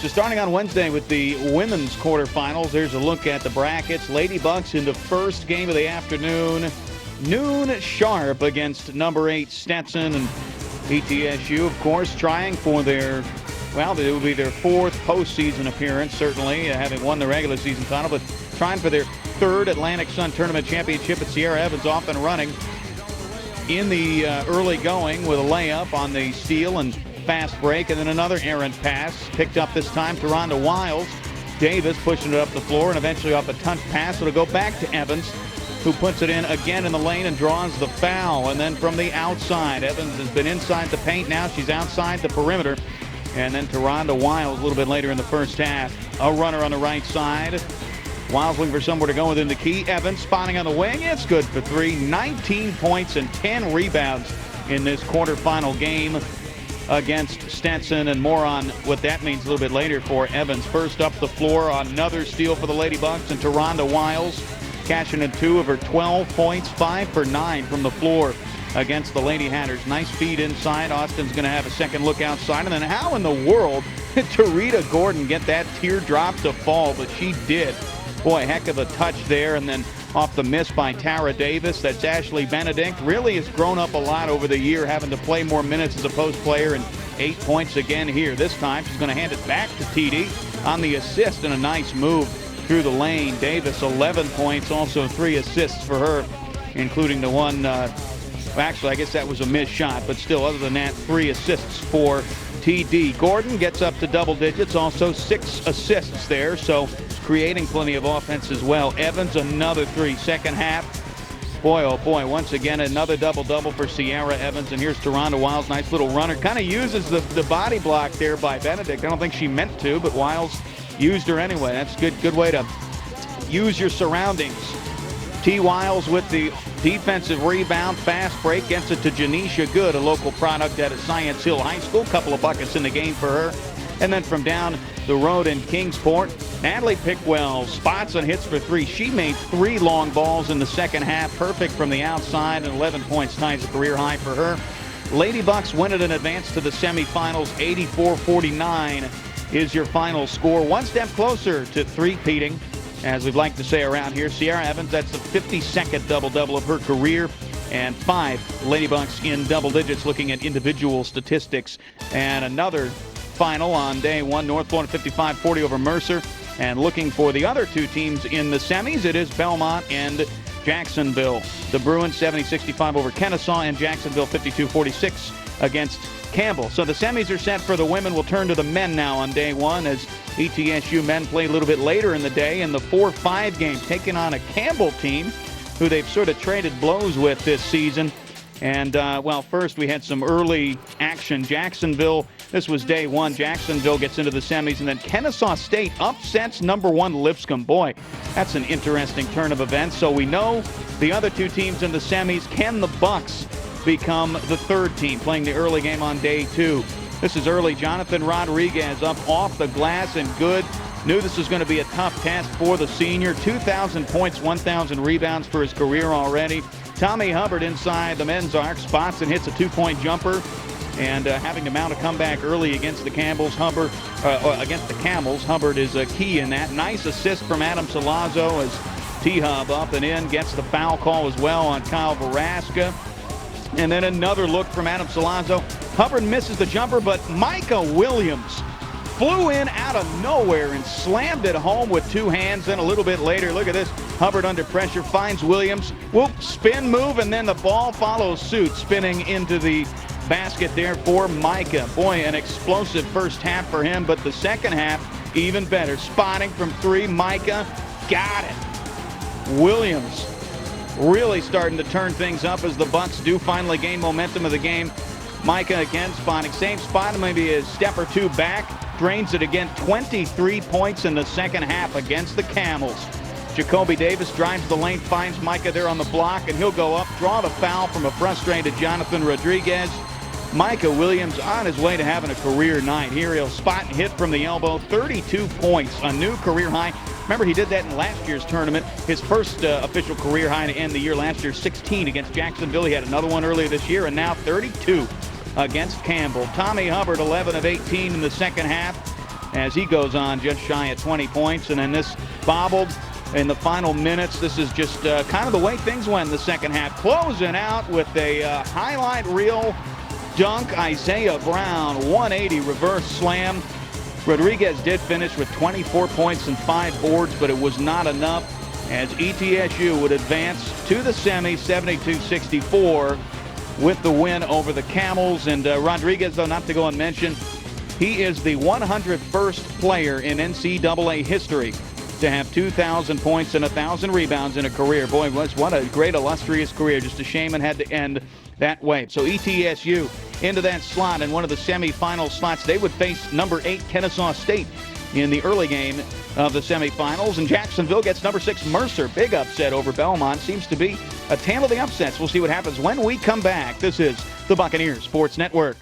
So starting on Wednesday with the women's quarterfinals, there's a look at the brackets. Lady Bucs in the first game of the afternoon, noon sharp against number 8 Stetson, and ETSU, of course, trying for their, well, it will be their 4th postseason appearance, certainly, having won the regular season title, but trying for their 3rd Atlantic Sun Tournament championship at Siarre Evans, off and running in the early going with a layup on the steal and fast break, and then another errant pass picked up this time to Rhonda Wiles. Davis pushing it up the floor, and eventually off a touch pass, it'll go back to Evans, who puts it in again in the lane and draws the foul. And then from the outside, Evans has been inside the paint. Now she's outside the perimeter. And then to Rhonda Wiles a little bit later in the first half. A runner on the right side. Wiles looking for somewhere to go within the key. Evans spotting on the wing. It's good for 3. 19 points and 10 rebounds in this quarterfinal game against Stetson, and more on what that means a little bit later for Evans. First up the floor, another steal for the Lady Bucs, and to Rhonda Wiles, cashing in 2 of her 12 points, 5 for 9 from the floor against the Lady Hatters. Nice feed inside. Austin's going to have a second look outside. And then how in the world did Tarita Gordon get that teardrop to fall? But she did. Boy, heck of a touch there. And then off the miss by Tara Davis. That's Ashley Benedict. Really has grown up a lot over the year, having to play more minutes as a post player, and 8 points again here. This time she's going to hand it back to TD on the assist, and a nice move through the lane. Davis, 11 points, also 3 assists for her, including the one, actually, I guess that was a missed shot, but still, other than that, 3 assists for TD. Gordon gets up to double digits, also 6 assists there, so creating plenty of offense as well. Evans, another 3. Second half, boy, oh boy, once again, another double-double for Siarre Evans, and here's Rhonda Wiles, nice little runner. Kind of uses the body block there by Benedict. I don't think she meant to, but Wiles used her anyway. That's good way to use your surroundings. T. Wiles with the defensive rebound, fast break, gets it to Janisha Good, a local product at Science Hill High School. Couple of buckets in the game for her. And then from down the road in Kingsport, Natalie Pickwell spots and hits for 3. She made 3 long balls in the second half, perfect from the outside, and 11 points, ties a career high for her. Lady Bucs win it in advance to the semifinals. 84-49 is your final score. One step closer to three-peating, as we'd like to say around here. Siarre Evans, that's the 52nd double-double of her career, and 5 Lady Bucs in double digits, looking at individual statistics. And another final on day 1, North Florida 55-40 over Mercer. And looking for the other 2 teams in the semis, it is Belmont and Jacksonville. The Bruins 70-65 over Kennesaw, and Jacksonville 52-46 against Campbell. So the semis are set for the women. We'll turn to the men now on day 1, as ETSU men play a little bit later in the day in the 4-5 game, taking on a Campbell team who they've sort of traded blows with this season. And, well, first we had some early action. Jacksonville, this was day 1. Jacksonville gets into the semis, and then Kennesaw State upsets number 1 Lipscomb. Boy, that's an interesting turn of events. So we know the other 2 teams in the semis. Can the Bucs become the 3rd team, playing the early game on day 2? This is early. Jonathan Rodriguez up off the glass and good. Knew this was going to be a tough task for the senior. 2,000 points, 1,000 rebounds for his career already. Tommy Hubbard inside the men's arc, spots and hits a 2-point jumper, and having to mount a comeback early against the Camels. Against the Camels, Hubbard is a key in that. Nice assist from Adam Salazzo as T-Hub up and in, gets the foul call as well on Kyle Veraska. And then another look from Adam Salazzo. Hubbard misses the jumper, but Micah Williams flew in out of nowhere and slammed it home with 2 hands. Then a little bit later, look at this, Hubbard under pressure, finds Williams, whoop, spin move, and then the ball follows suit, spinning into the basket there for Micah. Boy, an explosive first half for him, but the second half, even better. Spotting from 3, Micah, got it. Williams really starting to turn things up as the Bucs do finally gain momentum of the game. Micah again spotting, same spot, maybe a step or 2 back. Drains it again, 23 points in the second half against the Camels. Jacoby Davis drives the lane, finds Micah there on the block, and he'll go up, draw the foul from a frustrated Jonathan Rodriguez. Micah Williams on his way to having a career night. Here he'll spot and hit from the elbow, 32 points, a new career high. Remember, he did that in last year's tournament, his first official career high to end the year last year, 16 against Jacksonville. He had another one earlier this year, and now 32 against Campbell. Tommy Hubbard, 11 of 18 in the second half. as he goes on just shy of 20 points. And then this bobbled in the final minutes. This is just kind of the way things went in the second half. Closing out with a highlight reel dunk, Isaiah Brown, 180 reverse slam. Rodriguez did finish with 24 points and 5 boards, but it was not enough as ETSU would advance to the semi, 72-64, with the win over the Camels. And Rodriguez, though, not to go unmentioned, he is the 101st player in NCAA history to have 2,000 points and 1,000 rebounds in a career. Boy, what a great illustrious career. Just a shame it had to end that way. So ETSU into that slot in one of the semifinal slots. They would face number 8 Kennesaw State in the early game of the semifinals. And Jacksonville gets number 6 Mercer. Big upset over Belmont. Seems to be a tale of the upsets. We'll see what happens when we come back. This is the Buccaneers Sports Network.